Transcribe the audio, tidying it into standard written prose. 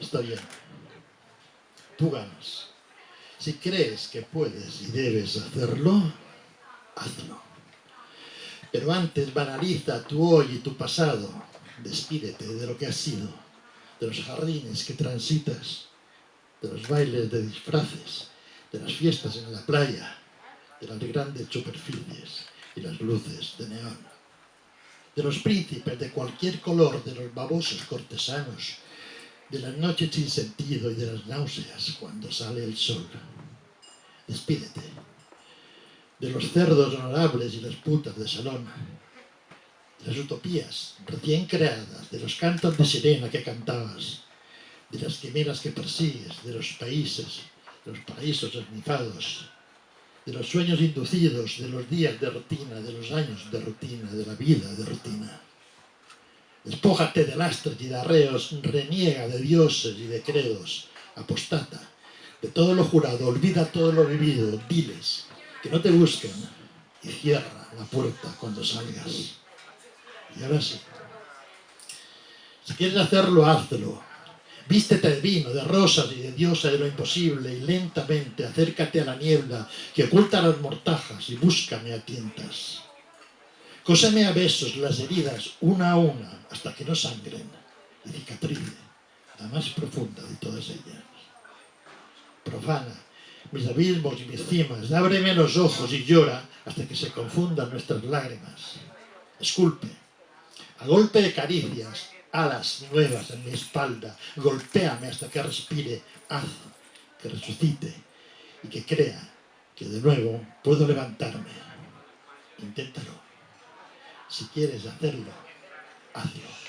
Está bien. Tú ganas. Si crees que puedes y debes hacerlo, hazlo. Pero antes banaliza tu hoy y tu pasado. Despídete de lo que has sido, de los jardines que transitas, de los bailes de disfraces, de las fiestas en la playa, de las grandes superficies y las luces de neón, de los príncipes de cualquier color, de los babosos cortesanos, de las noches sin sentido y de las náuseas cuando sale el sol. Despídete de los cerdos honorables y las putas de salón, de las utopías recién creadas, de los cantos de sirena que cantabas, de las quimeras que persigues, de los paraísos esnifados, de los sueños inducidos, de los días de rutina, de los años de rutina, de la vida de rutina. Despójate de lastres y de arreos, reniega de dioses y de credos, apostata de todo lo jurado, olvida todo lo vivido, diles que no te busquen y cierra la puerta cuando salgas. Y ahora sí, si quieres hacerlo, hazlo. Vístete de vino, de rosas y de diosa de lo imposible y lentamente acércate a la niebla que oculta las mortajas y búscame a tientas. Cóseme a besos las heridas una a una hasta que no sangren y cicatrice la más profunda de todas ellas. Profana mis abismos y mis cimas, ábreme los ojos y llora hasta que se confundan nuestras lágrimas. Esculpe, a golpe de caricias, alas nuevas en mi espalda, golpéame hasta que respire, haz que resucite y que crea que de nuevo puedo levantarme. Inténtalo. Si quieres hacerlo, hazlo.